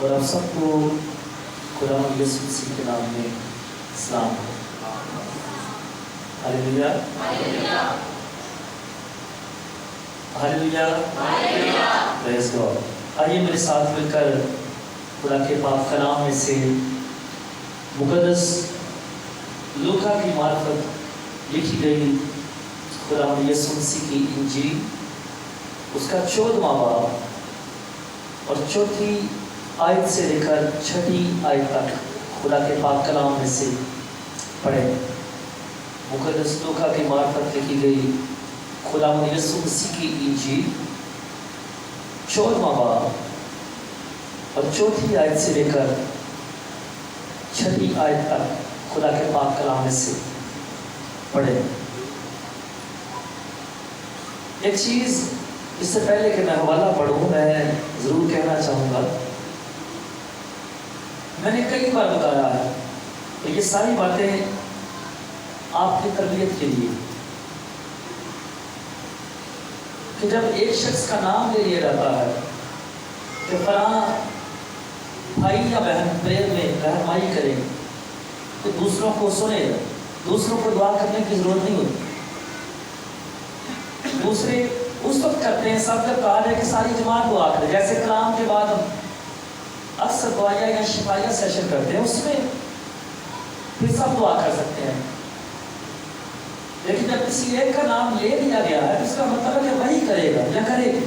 اور آپ سب کو خدا یسوع مسیح کے نام میں سلام. ہاللیلویا ہاللیلویا پریز گاڈ. آئیے میرے ساتھ مل کر خدا کے پاک کلام میں سے مقدس لوکا کی معرفت لکھی گئی خدا یسوع مسیح کی انجیل اس کا 14واں باب اور 4 آیت سے لے کر 6 آیت تک خدا کے پاک کلام میں سے پڑھیں. مقدس لوکا کی معرفت لکھی گئی خدا یسوع مسیح کی انجیل 14واں باب اور 4 آیت سے لے کر 6 آیت تک خدا کے پاک کلام میں سے پڑھیں. ایک چیز اس سے پہلے کہ میں حوالہ پڑھوں میں ضرور کہنا چاہوں گا. میں نے کئی بار بتایا ہے کہ یہ ساری باتیں آپ کی تربیت کے لیے کہ جب ایک شخص کا نام لے لیا جاتا ہے کہ فلاں بھائی یا بہن پریر میں رہنمائی کرے تو دوسروں کو سنے, دوسروں کو دعا کرنے کی ضرورت نہیں ہوتی. دوسرے اس وقت کرتے ہیں سب جب کہا جائے کہ ساری جماعت دعا کرے. جیسے کلام کے بعد ہم اکثر دعائیہ یا شفائیہ سیشن کرتے ہیں, اس میں پھر سب دعا کر سکتے ہیں. لیکن جب کسی ایک کا نام لے لیا گیا ہے اس کا مطلب ہے کہ وہی کرے گا یا کرے گا.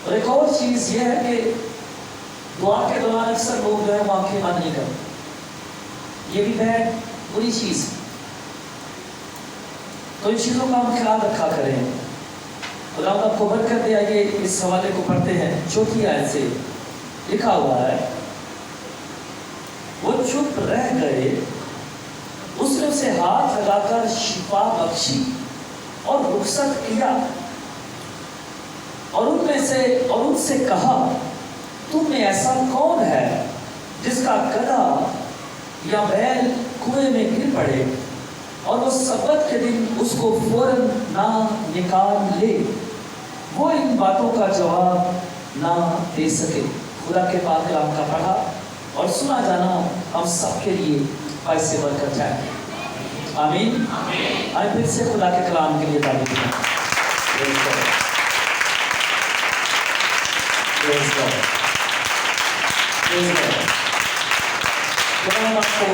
اور ایک اور چیز یہ ہے کہ دعا کے دوران اکثر لوگ جو ہے وہ آنکھیں بند نہیں کرتے. یہ بھی بری چیز ہے. تو ان چیزوں کا ہم خیال رکھا کریں. خدا آپ کو برکت دے. آئیے اس حوالے کو پڑھتے ہیں. 4 آیت سے لکھا ہوا ہے, وہ چپ رہ گئے, اس نے اسے ہاتھ لگا کر شفا بخشی اور رخصت کیا اور ان سے کہا, تم میں ایسا کون ہے جس کا گدھا یا بیل کنویں میں گر پڑے اور وہ سبت کے دن اس کو فوراً نہ نکال لے؟ وہ ان باتوں کا جواب نہ دے سکے. خدا کے پاک کلام کا پڑھا اور سنا جانا ہم سب کے لیے باعث سے برکت جائے. آمین. آئے پھر سے خدا کے کلام کے لیے تعریف کریں. خدا آپ کو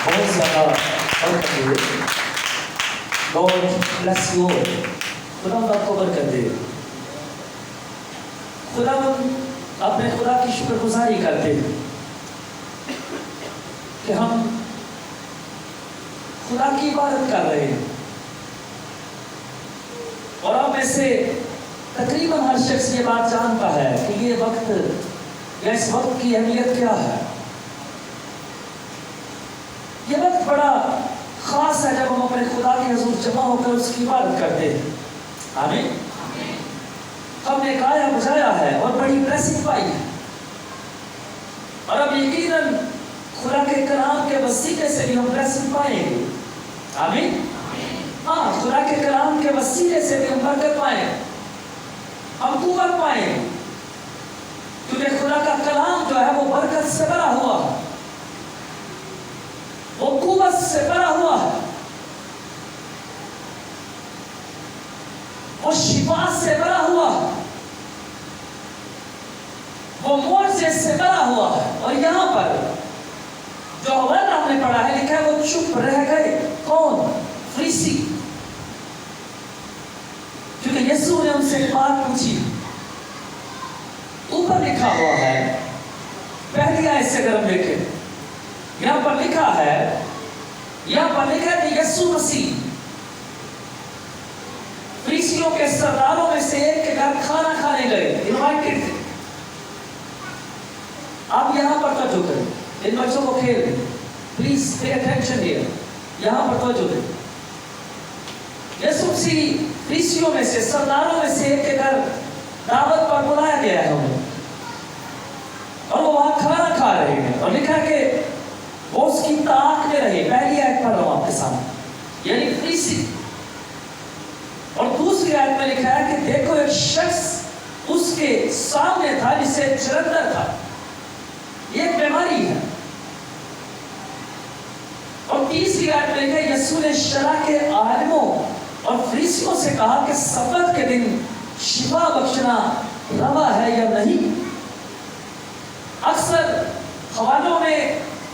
بہت زیادہ برکت دے. God bless you. خدا آپ کو برکت دے. خدا اپنے خدا کی شکر گزاری کرتے ہیں کہ ہم خدا کی عبادت کر رہے ہیں. اور آپ میں سے تقریباً ہر شخص یہ بات جانتا ہے کہ یہ وقت یا اس وقت کی اہمیت کیا ہے. یہ وقت بڑا خاص ہے جب ہم اپنے خدا کے حضور جمع ہو کر اس کی عبادت کرتے ہیں. آمین. ہم نے گایا بجایا ہے اور بڑی بلیسنگ پائی ہے, اور اب یقیناً خدا کے کلام کے وسیلے سے بھی ہم بلیسنگ پائیں گے. آمین. ہاں, خدا کے کلام کے وسیلے سے بھی ہم برکت پائیں, ہم قوت پائیں, کیونکہ خدا کا کلام جو ہے وہ برکت سے بھرا ہوا ہے, وہ قوت سے بھرا ہوا ہے, وہ شفا سے بھرا ہوا ہے, وہ معجزے سے بھرا ہوا ہے. اور یہاں پر جو حوالہ ہم نے پڑھا ہے لکھا ہے وہ چپ رہ گئے. کون؟ فریسی. کیونکہ یسوع نے ان سے بات پوچھی. اوپر لکھا ہوا ہے پہلی آیت سے اگر ہم دیکھیں, یہاں پر لکھا ہے کہ یسوع مسیح فریسیوں کے سرداروں میں سے ایک کے گھر کھانا کھانے گئے. انوائٹڈ تھے. آپ یہاں پر توجہ کریں, ان بچوں کو کھیل دیں. Please pay attention here. یہاں پر توجہ دیں. یسوع مسیح فریسیوں میں سے سرداروں میں سے ایک کے گھر دعوت پر بلایا گیا ہے انہیں, اور وہ وہاں کھانا کھا رہے ہیں. اور لکھا کہ وہ اس کی طاق میں رہے. پہلی آیت پڑھ رہا ہوں آپ کے سامنے, یعنی فریسی. اور دوسری آیت میں لکھا ہے کہ دیکھو ایک شخص اس کے سامنے تھا جسے جلندر تھا. یہ ایک بیماری ہے. اور تیسری آیت میں لکھا ہے یسوع نے شرع کے عالموں اور فریسیوں سے کہا کہ سبت کے دن شفا بخشنا روا ہے یا نہیں. اکثر حوالوں میں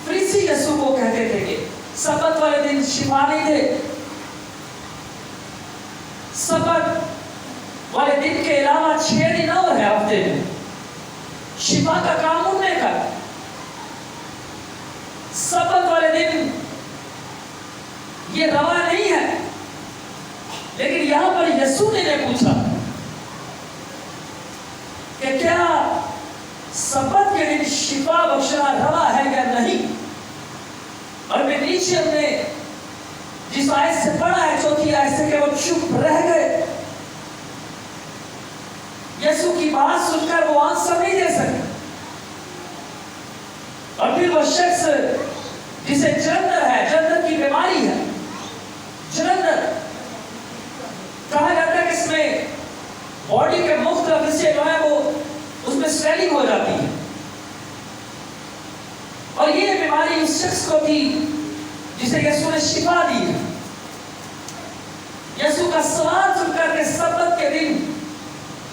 فریسی یسوع کو کہتے تھے کہ سبت والے دن شفا نہیں دے. سبت والے دن کے علاوہ 6 دن اور ہے ہفتے میں, شفا کا کام ان نے کر. سبت والے دن یہ روا نہیں ہے. لیکن یہاں پر یسوع نے پوچھا کہ کیا سبت کے دن شفا بخشنا روا ہے یا نہیں. اور میں نیچے ہم نے جس آیت سے پڑھا ہے 4 آیت سے کہ وہ چپ رہ گئے. یسوع کی بات سن کر وہ آنسر نہیں دے سکے. اور پھر وہ شخص جسے جلندر ہے, جلندر کی بیماری ہے, جلندر کہا جاتا ہے کہ اس میں باڈی کے مختلف حصے جو ہیں وہ اس میں سویلنگ ہو جاتی ہے. اور یہ بیماری اس شخص کو تھی جسے یسوع نے شفا دی ہے. یسوع کا سوال سن کر کے سبت کے دن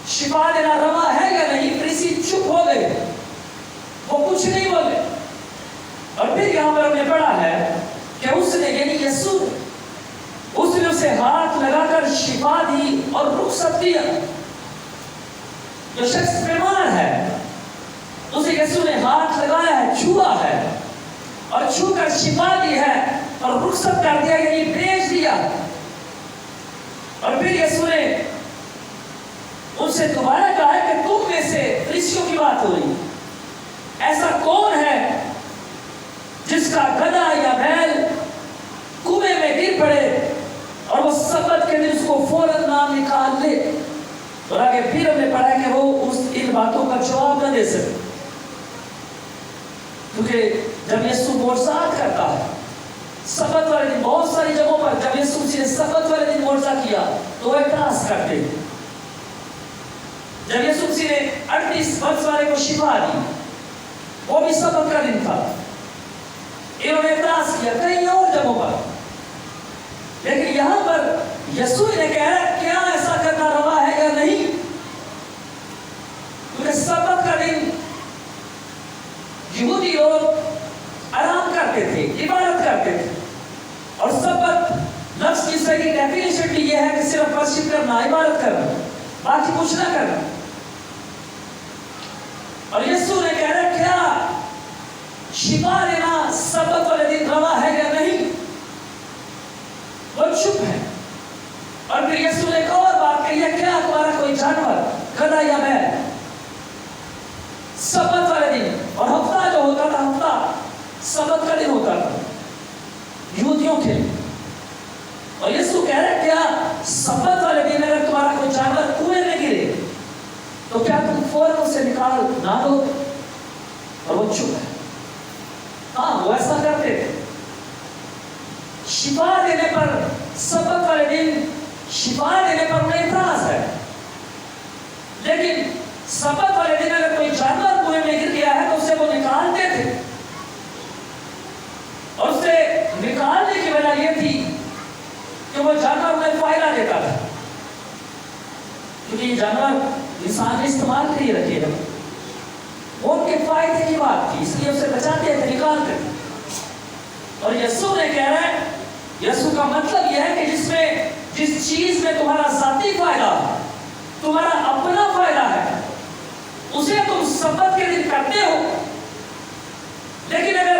شفا دینا روا ہے یا نہیں, فریسی چپ ہو گئے, وہ کچھ نہیں بولے. اور پھر یہاں پر ہم نے پڑھا ہے کہ اس نے یعنی یسوع اس نے اسے ہاتھ لگا کر شفا دی اور رخصت دیا. جو شخص بیمار ہے اسے یسوع نے ہاتھ لگایا ہے, چھوا ہے اور چھو کر شفا دی ہے اور رخصت کر دیا, یعنی بھیج دیا. اور پھر یسوع نے ان سے دوبارہ کہا ہے کہ تم میں سے فریسیوں کی بات ہو رہی, ایسا کون ہے جس کا گدھا یا بیل کنویں میں گر پڑے اور وہ سبت کے دن اس کو فوراً نام نکال لے. اور آگے پھر ہم نے پڑھا کہ وہ ان باتوں کا جواب نہ دے سکے, کیونکہ جب یسوع معجزات کرتا ہے سبت والے دن, بہت ساری جگہوں پر جب یسوع نے سبت والے دن معجزہ کیا تو وہ اعتراض کرتے. جب یسوع نے 38 برس والے کو شفا دی, وہ بھی سبت کا دن تھا, انہوں نے اعتراض کیا کئی اور جگہوں پر. لیکن یہاں پر یسوع نے کہا کیا ایسا کرنا روا ہے یا نہیں, کیونکہ سبت کا دن یہودی لوگ آرام کرتے تھے, عبادت کرتے تھے. اور سبت لفظ کی صحیح ڈیفینیشن یہ ہے کہ صرف ورشپ کرنا, عبادت کرنا, باقی کچھ نہ کرنا. اور یسوع نے کہا کیا شفا دینا سبت والے دن روا ہے یا نہیں, وہ چپ ہے. اور پھر یسوع نے ایک اور بات کہی ہے, کیا تمہارا کوئی جانور گدھا یا بیل سبت والے دن, اور ہفتہ جو ہوتا تھا ہفتہ سبت کا دن ہوتا تھا یہودیوں کے لیے. اور یسوع کہہ رہے کیا سبت والے دن اگر تمہارا کوئی جانور کنویں میں گرے تو کیا تم فوراً اسے نکال نہ دو؟ اور وہ چپ ہے. ہاں وہ ایسا کرتے تھے. شفا دینے پر سبت والے دن شفا دینے پر انہیں اعتراض ہے, لیکن سبت والے دن اگر کوئی جانور کنویں میں گر گیا ہے تو اسے وہ نکالتے تھے. اور اسے نکالنے کی وجہ یہ تھی کہ وہ جانور انہیں فائدہ دیتا تھا, کیونکہ یہ جانور انسان استعمال کے لیے رکھے گا, وہ ان کے فائدے کی بات تھی, اس لیے اسے بچاتے تھے, نکالتے تھے. اور یسوع نے کہہ رہا ہے, یسوع کا مطلب یہ ہے کہ جس چیز میں تمہارا ذاتی فائدہ ہے, تمہارا اپنا فائدہ ہے, اسے تم سبت کے دن کرتے ہو. لیکن اگر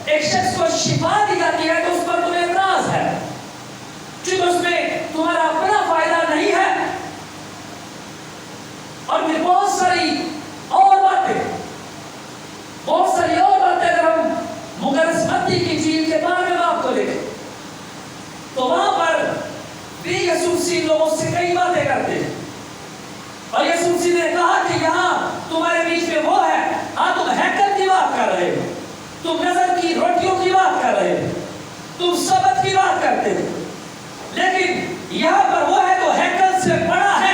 ایک شخص کو شفا دی جاتی ہے تو اس پر تمہیں اعتراض ہے, کیونکہ اس میں تمہارا اپنا فائدہ نہیں ہے. اور پھر بہت ساری اور باتیں اگر ہم مقدس متی کی جیل کے بارے میں آپ کو دیکھیں تو وہاں پر بھی یسوع مسیح لوگوں سے کئی باتیں کرتے ہیں. اور یسوع مسیح نے کہا کہ یہاں تمہارے بیچ میں وہ ہے, ہاں تم ہیکل کی بات کر رہے ہو, تم نظر کی روٹیوں کی بات کر رہے ہو, تم سبت کی بات کرتے ہو, لیکن یہاں پر وہ ہے تو ہیکل سے بڑا ہے.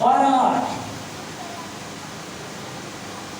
12:8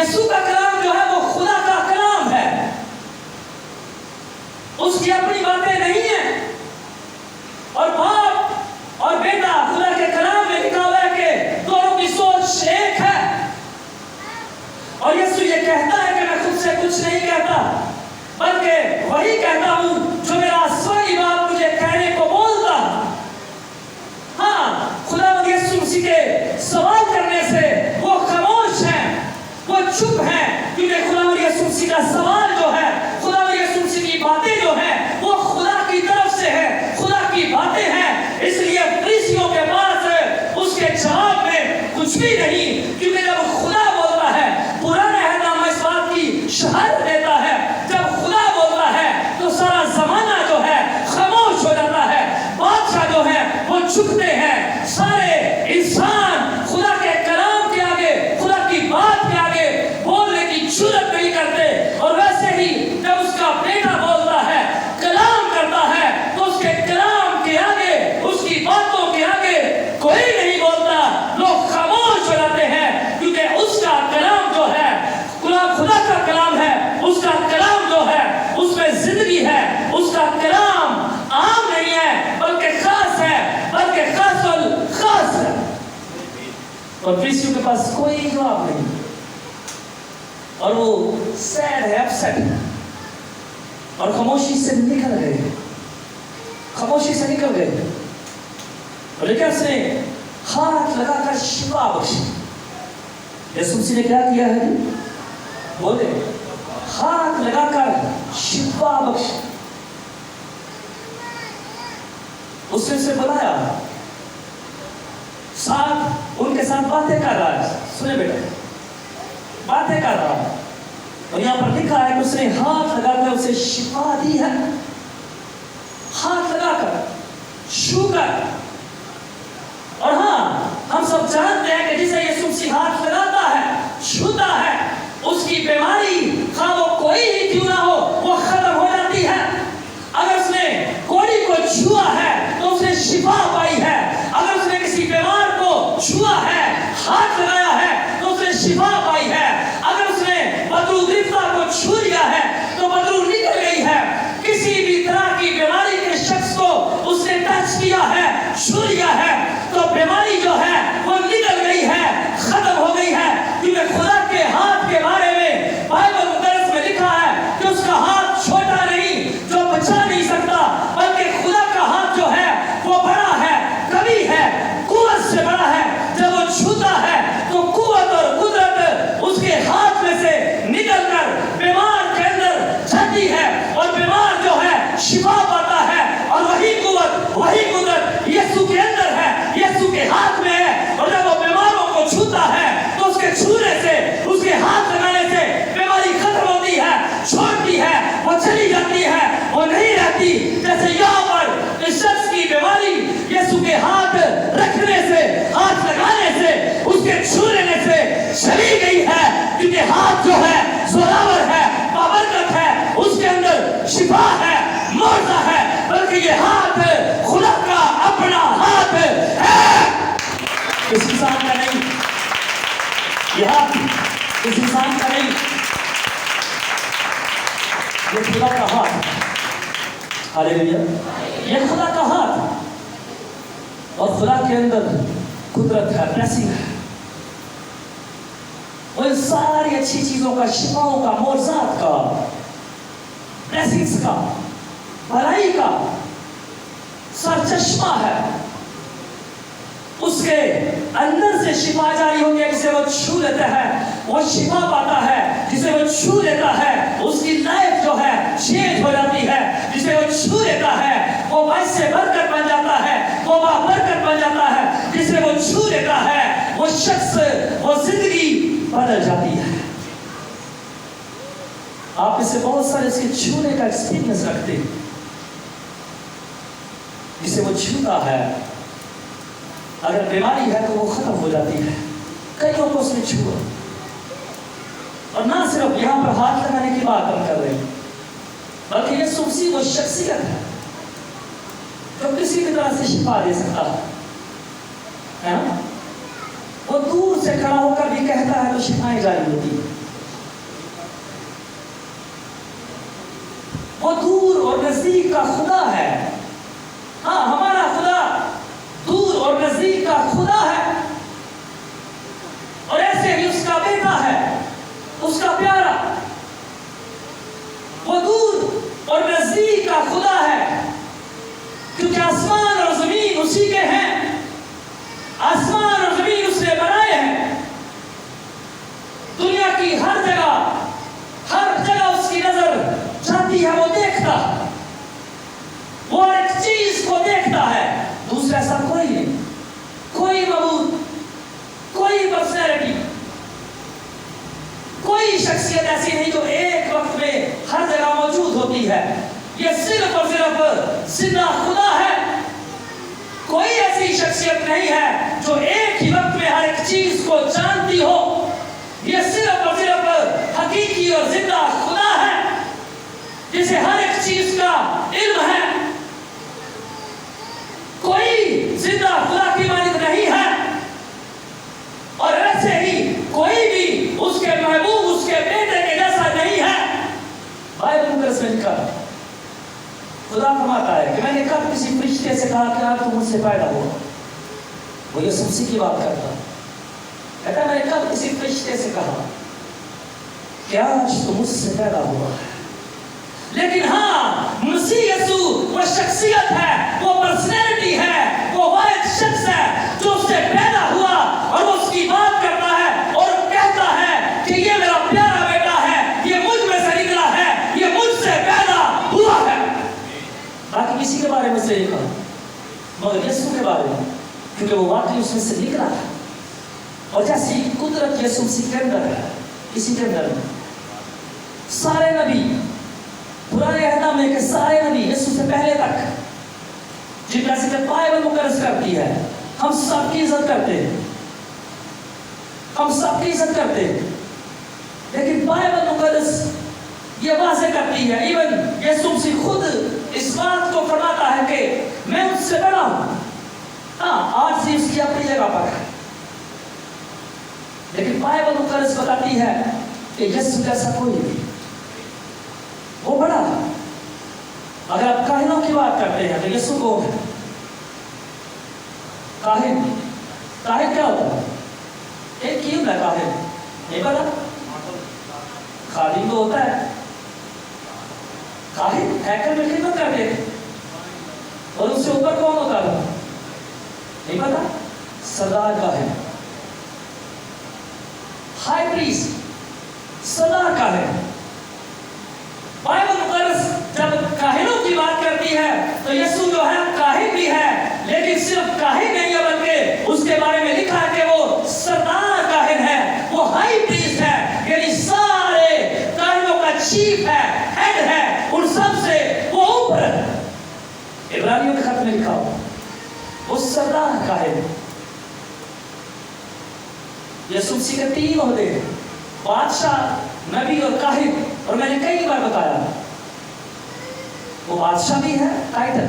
یسوع کا کلام جو ہے وہ خدا کا کلام ہے، اس کی اپنی باتیں نہیں ہیں. اور باپ اور بیٹا خدا کے کلام میں لکھا ہوا ہے کہ دونوں کی سوچ ایک ہے. اور یسوع یہ کہتا ہے کہ میں خود سے کچھ نہیں کہتا بلکہ وہی کہتا ہوں جو میرا آسمانی باپ مجھے کہنے کو بولتا. ہاں، خدا یسوع مسیح کے سوال کرنے سے وہ خاموش ہیں، وہ چپ ہیں، کیونکہ خدا یسوع مسیح کا سوال جو ہے، خدا یسوع مسیح کی باتیں جو ہیں وہ خدا کی طرف سے ہے، خدا کی باتیں ہیں. اس لیے فریسیوں کے پاس اس کے جواب میں کچھ بھی نہیں، کیونکہ جب خدا بولتا ہے پرانے عہد نامہ اس بات کی شہادت دیتا ہے، جب خدا بولتا ہے تو سارا زمانہ جو ہے خاموش ہو جاتا ہے، بادشاہ جو ہے وہ جھکتے ہیں، سارے انسان خدا کے کلام کے آگے، خدا کی بات کے آگے بولنے کی جرأت نہیں کرتے. اور ویسے ہی جب اس کا بیٹا بولتا ہے، کلام کرتا ہے، تو اس کے کلام کے آگے، اس کی باتوں کے آگے کوئی نہیں بولتا، لوگ خاموش ہو جاتے ہیں، کیونکہ اس کا کلام جو ہے خدا کا کلام ہے، اس کا کلام جو ہے اس میں زندگی ہے، اس کا کلام عام نہیں ہے بلکہ خاص ہے، بلکہ خاص الخاص ہے. اور فریسیوں کے پاس کوئی جواب نہیں، اور وہ سیڈ ہے، اپسیٹ ہے، اور خاموشی سے نکل گئے، خاموشی سے نکل گئے. لیکن اس نے ہاتھ لگا کر شفا بخشی. یسوع مسیح نے کیا کیا ہے؟ بولے، ہاتھ لگا کر شفا بخشی. اس نے اسے بلایا، ساتھ ان کے ساتھ باتیں کر رہا ہے. سنے بیٹا، باتیں کر رہا ہے، اور یہاں پر لکھا ہے کہ اس نے ہاتھ لگا کر اسے شفا دی ہے. ہاتھ لگا کر، چھو کر. اور ہاں، ہم سب جانتے ہیں کہ جسے یسوع مسیح ہاتھ لگاتا ہے، چھوتا ہے، اس کی بیماری خواہ وہ کوئی ہی کیوں نہ ہو وہ ختم ہو جاتی ہے. اگر اس نے کوڑی کو چھوا ہے تو اس نے شفا پائی ہے. اگر اس نے کسی بیمار کو چھوا ہے، ہاتھ لگایا ہے، تو اس نے شفا پائی ہے. اگر اس نے بدرو گرفتہ کو چھو لیا ہے تو بدرو نکل گئی ہے. کسی بھی طرح کی بیماری کے شخص کو اس نے ٹچ کیا ہے، چھو لیا ہے، تو بیماری جو ہے وہ نکل گئی ہے، ختم ہو گئی ہے. کیونکہ خدا کے ہاتھ کے بارے میں بائبل مقدس میں لکھا ہے کہ اس کا ہاتھ چھوٹا نہیں جو بچا نہیں سکتا، بلکہ خدا کا ہاتھ جو ہے وہ بڑا ہے، قوی ہے، قوت سے بڑا ہے. جب وہ چھوتا ہے تو قوت اور قدرت اس کے ہاتھ میں سے نکل کر بیمار کے اندر جاتی ہے، اور بیمار جو ہے شفا پاتا ہے. اور وہی قوت، وہی قدرت یسوع کے اندر ہے، یسوع کے ہاتھ میں ہے. اور جب وہ بیماروں کو چھوتا ہے تو اس کے چھونے سے، اس کے ہاتھ لگانے سے بیماری ختم ہوتی ہے، چھوڑتی ہے، وہ چلی جاتی ہے، وہ نہیں رہتی. جیسے یہاں پر اس شخص کی بیماری یسوع کے ہاتھ رکھنے سے، ہاتھ لگانے سے، اس کے چھونے سے چلی گئی ہے. کیونکہ ہاتھ جو ہے زوراور ہے، بابرکت ہے، اس کے اندر شفا ہے، معجزہ ہے. بلکہ یہ ہاتھ خدا کا اپنا ہاتھ ہے، اس انسان کا نہیں. یہ ہاتھ اس انسان کا نہیں، یہ خدا کا ہاتھ. ہاللیلویا، یہ خدا کا ہاتھ. اور خدا کے اندر قدرت ہے، بلیسنگ ہے. وہ ان ساری اچھی چیزوں کا، شفاؤں کا، معجزات کا، بلیسنگز کا، بھلائی کا سرچشمہ ہے. اس کے اندر سے شفا جاری ہوتی ہے. جسے وہ چھو لیتا ہے وہ شفا پاتا ہے، جسے وہ چھو لیتا ہے اس کی لائف جو ہے چینج ہو جاتی ہے. جسے وہ چھو لیتا ہے وہ باعث برکت بن جاتا ہے، وہ برکت بن جاتا ہے. جسے وہ چھو لیتا ہے وہ شخص، وہ زندگی بدل جاتی ہے. آپ میں سے بہت سارے اس کے چھونے کا ایکسپیرینس رکھتے ہیں. جسے وہ چھوتا ہے اگر بیماری ہے تو وہ ختم ہو جاتی ہے. کئیوں کو اس نے چھوا. اور نہ صرف یہاں پر ہاتھ لگانے کی بات ہم کر رہے ہیں، بلکہ یسوع مسیح وہ شخصیت ہے جو کسی بھی طرح سے شفا دے سکتا ہے نا. وہ دور سے کھڑا ہو کر بھی کہتا ہے تو شفائیں جاری ہوتی ہیں. وہ دور اور نزدیک کا خدا ہے. ہاں ہمارا خدا دور اور نزدیک کا خدا ہے، اور ایسے ہی اس کا بیٹا ہے، اس کا پیارا. وہ دور اور نزدیک کا خدا ہے کیونکہ آسمان اور زمین اسی کے ہیں. آسمان اور زمین اس نے بنائے ہیں. دنیا کی ہر جگہ اس کی نظر جاتی ہے، وہ دیکھتا، وہ ایک چیز کو دیکھتا ہے. دوسرا ایسا کوئی نہیں، کوئی معبود، کوئی پرسنالٹی، کوئی شخصیت ایسی نہیں جو ایک وقت میں ہر جگہ موجود ہوتی ہے. یہ صرف اور صرف زندہ خدا ہے. کوئی ایسی شخصیت نہیں ہے جو ایک ہی وقت میں ہر ایک چیز کو جانتی ہو. یہ صرف اور صرف حقیقی اور زندہ خدا ہے جسے ہر ایک چیز کا علم ہے. کوئی زندہ خدا کی مانند نہیں ہے، اور ایسے ہی کوئی بھی اس کے محبوب، اس کے بیٹے کے جیسا نہیں ہے. بائبل مقدس میں لکھا خدا فرماتا ہے کہ میں نے کب کسی فرشتے سے کہا کہ آپ تو مجھ سے پیدا ہوا. وہ یسوع مسیح کی بات کرتا کہتا میں نے کب کسی فرشتے سے کہا کہ آج تو مجھ سے پیدا ہوا. لیکن ہاں مسیح یسوع وہ شخصیت ہے، وہ پرسنالٹی ہے، وہ واحد شخص ہے جو اس سے پیدا ہوا، اور وہ اس کی بات کرتا ہے اور کہتا ہے کہ یہ میرا پیارا بیٹا ہے، یہ مجھ میں سے نکلا ہے، یہ مجھ سے پیدا ہوا ہے. باقی کسی کے بارے میں سے نہیں کہا مگر یسوع کے بارے میں، کیونکہ وہ واقعی اس میں سے نکلا ہے. اور جیسی قدرت یسوع مسیح کے اندر ہے، اسی کے اندر سارے نبی، پرانے عہد میں کے سارے نبی یسوع سے پہلے تک، جن کا ذکر بائبل مقدس کرتی ہے، ہم سب کی عزت کرتے ہیں، ہم سب کی عزت کرتے ہیں. لیکن بائبل مقدس یہ واضح کرتی ہے، ایون یسوع مسیح خود اس بات کو فرماتا ہے کہ میں اس سے بڑا ہوں. ہاں آج سے اس کی اپنی جگہ پر ہے، لیکن بائبل مقدس بتاتی ہے کہ یسوع جیسا کوئی نہیں، وہ بڑا ہے. اگر آپ کاہنوں کی بات کرتے ہیں تو یسوع کون ہے؟ کاہن کیا ہوتا ہے؟ ایک کیوں ہے کاہن؟ نہیں پتا؟ خادم تو ہوتا ہے. کاہن ہیکل میں خدمت کرتے ہیں، اور اس سے اوپر کون ہوتا ہے؟ نہیں پتا؟ سردار کاہن، ہائی پریسٹ، سردار کاہن. بائبل مقدس جب کاہنوں کی بات کرتی ہے تو یسوع جو ہے کاہن بھی ہے، لیکن صرف کاہن نہیں ہے بلکہ اس کے بارے میں لکھا ہے کہ وہ سردار کاہن ہے، وہ ہائی پریسٹ ہے، یعنی سارے کاہنوں کا چیف ہے، ہیڈ ہے، ان سب سے وہ اوپر ہے. عبرانیوں کے خط میں لکھا ہو وہ سردار کاہن. یسوع مسیح کے 3 عہدے ہیں، بادشاہ، نبی اور کاہن. اور میں نے کئی بار بتایا وہ بادشاہ بھی ہے، ٹائٹل،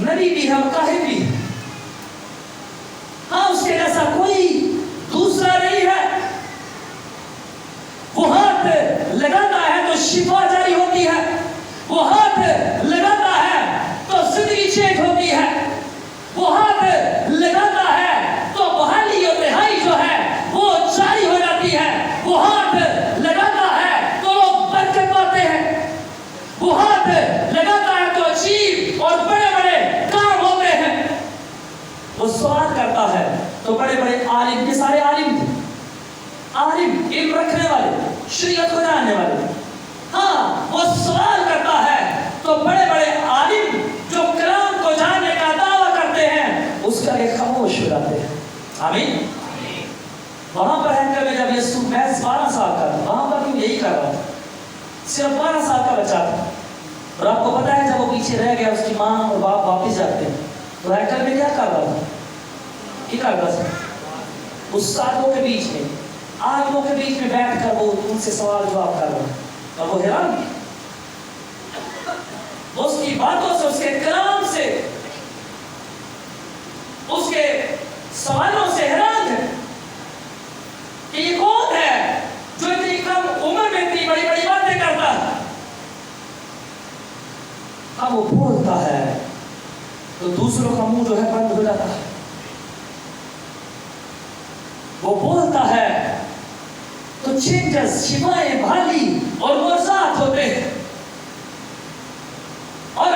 نبی بھی ہے اور کاہن بھی ہے. ہاں اس کے جیسا کوئی دوسرا نہیں ہے. وہ ہاتھ لگاتا ہے تو شفا جاری ہوتی ہے، وہ ہاتھ لگاتا ہے تو زندگی چینج ہوتی ہے، وہ ہاتھ لگاتا ہے تو بحالی اور رہائی جو ہے وہ جاری ہو جاتی ہے، وہ ہاتھ لگاتا ہے تو لوگ برکت پاتے ہیں، وہ ہاتھ لگاتا ہے تو عجیب اور بڑے بڑے کام ہوتے ہیں. وہ سوال کرتا ہے تو بڑے بڑے عالم، یہ سارے عالم تھے، عالم علم رکھنے والے، شریعت کو جاننے والے. ہاں وہ سوال کرتا ہے تو بڑے بڑے عالم جو کلام کو جاننے کا دعویٰ کرتے ہیں اس کا ایک خاموش ہو جاتے ہیں. آمین. وہاں پر ہینکر میں جب یسوع محض 12 سال کا تھا، وہاں پر یہی کر رہا تھا، صرف 12 سال کا بچہ تھا. اور آپ کو پتا ہے جب وہ پیچھے رہ گیا، اس کی ماں اور باپ واپس جاتے ہیں تو ہینکر میں کیا کر رہا تھا؟ کیا کرتا تھا؟ استادوں کے بیچ میں، عالموں کے بیچ میں بیٹھ کر وہ ان سے سوال جواب کر رہا ہے. اور وہ حیران تھی، وہ اس کی باتوں سے، اس کے کلام سے، اس کے سوالوں سے حیران ہے کہ یہ کون ہے جو اتنی کم عمر میں اتنی بڑی بڑی باتیں کرتا ہے. دوسروں کا منہ جو ہے بند ہو جاتا ہے. وہ بولتا ہے تو چینجز، شفائیں، بھالی اور معجزات ہوتے ہیں. اور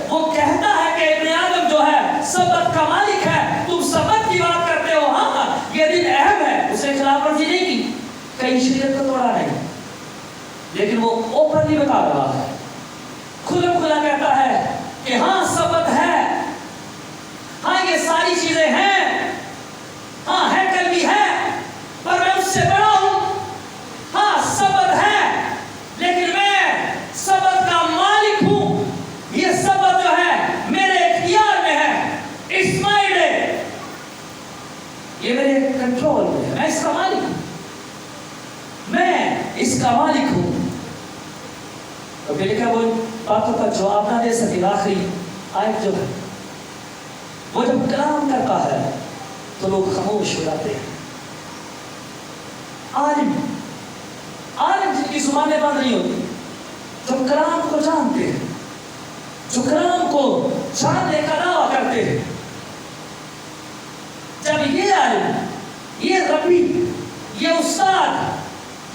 وہ کہتا ہے کہ ابن آدم جو ہے سبت کا مالک ہے، تم سبت کی بات کرتے ہو. ہاں یہ دن اہم ہے، اس نے خلاف ورزی نہیں کی، کہیں شریعت کو توڑا نہیں، لیکن وہ اوپنلی بتا رہا ہے، کھلم کھلا کہتا ہے کہ ہاں سبت ہے، ہاں یہ ساری چیزیں ہیں، ہاں ہیکل بھی ہے، پر میں اس سے بڑا ہوں. ہاں سبت ہے، لیکن میں سبت کا مالک ہوں. یہ سبت جو ہے میرے اختیار میں ہے، اٹس مائی ڈے، یہ میرے کنٹرول میں ہے، میں اس کا مالک ہوں، میں اس کا مالک ہوں. تو پھر لکھا وہ باتوں کا جواب نہ دے سکے. آخری آیت جو ہے وہ جب کلام کرتا ہے تو لوگ خاموش ہو جاتے ہیں. عالم جن کی زبانیں بند نہیں ہوتی، جو کلام کو جانتے ہیں، جو کلام کو جاننے کا دعویٰ کرتے ہیں، جب یہ عالم، یہ ربی، یہ استاد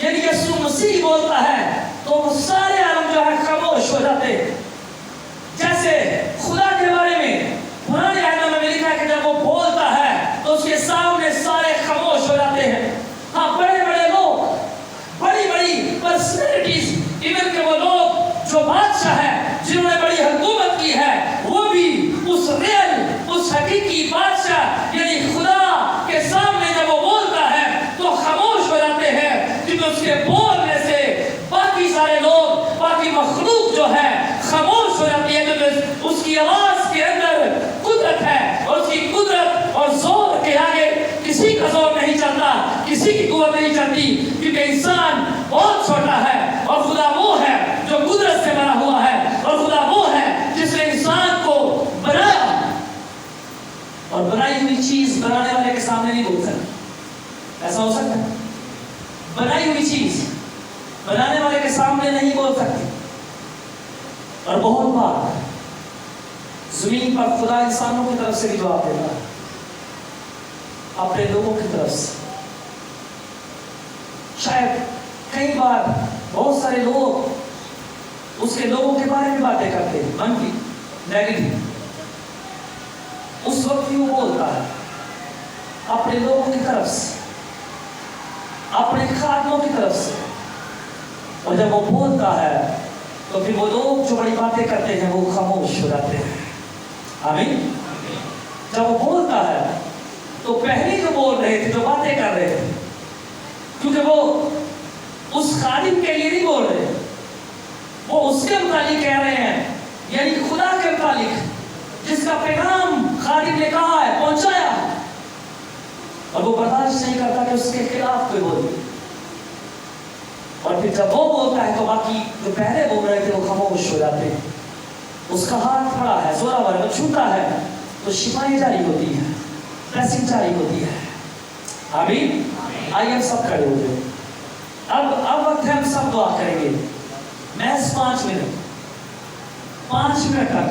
یعنی یسوع مسیح بولتا ہے تو وہ سارے عالم جو ہے خاموش ہو جاتے ہیں. جیسے خدا کے بارے میں پرانے عہد میں لکھا ہے کہ جب وہ بولتا ہے تو اس کے سامنے سارے خاموش ہو جاتے ہیں. ہاں بڑے بڑے لوگ، بڑی بڑی پرسنالٹیز، ایون کہ وہ لوگ جو بادشاہ ہیں، جنہوں نے بڑی حکومت کی ہے، وہ بھی اس ریل، اس حقیقی بادشاہ یعنی خدا کے سامنے جب وہ بولتا ہے تو خاموش ہو جاتے ہیں، کیونکہ اس کے بولنے سے باقی سارے لوگ، باقی مخلوق جو ہے خاموش ہو جاتی ہے، کیونکہ اس کی آواز کے اندر قدرت ہے، اور اس کی قدرت اور زور کے آگے کسی کا زور نہیں چلتا، کسی کی قوت نہیں چلتی، کیونکہ انسان بہت چھوٹا ہے اور خدا وہ ہے جو قدرت سے بنا ہوا ہے، اور خدا وہ ہے جس نے انسان کو بنایا. اور بنائی ہوئی چیز بنانے والے کے سامنے نہیں بول سکتا. ایسا ہو سکتا ہے؟ بنائی ہوئی چیز بنانے والے کے سامنے نہیں بول سکتی. اور بہت بار زمین پر خدا انسانوں کی طرف سے بھی جواب دیتا ہے، اپنے لوگوں کی طرف سے. شاید کئی بار بہت سارے لوگ اس کے لوگوں کے بارے میں باتیں کرتے ہیں، منفی، نیگیٹو. اس وقت وہ بولتا ہے اپنے لوگوں کی طرف سے، اپنے خادموں کی طرف سے. اور جب وہ بولتا ہے تو پھر وہ لوگ جو بڑی باتیں کرتے ہیں وہ خاموش ہو جاتے ہیں. آمین. جب وہ بولتا ہے تو پہلے جو بول رہے تھے، جو باتیں کر رہے تھے، کیونکہ وہ اس خادم کے لیے نہیں بول رہے، وہ اس کے متعلق کہہ رہے ہیں، یعنی خدا کے متعلق جس کا پیغام خادم نے کہا ہے، پہنچایا، اور وہ برداشت نہیں کرتا کہ اس کے خلاف کوئی بولے. اور پھر جب وہ بولتا ہے تو باقی جو پہلے بول رہے تھے وہ خاموش ہو جاتے ہیں. اس کا ہاتھ پڑا ہے، زورا وہ چھوٹا ہے تو شفائیں جاری ہوتی ہے، بلیسنگ جاری ہوتی ہے. آمین. آئیے ہم سب کھڑے ہو جائیں. اب وقت ہے ہم سب دعا کریں گے. محض 5 منٹ تک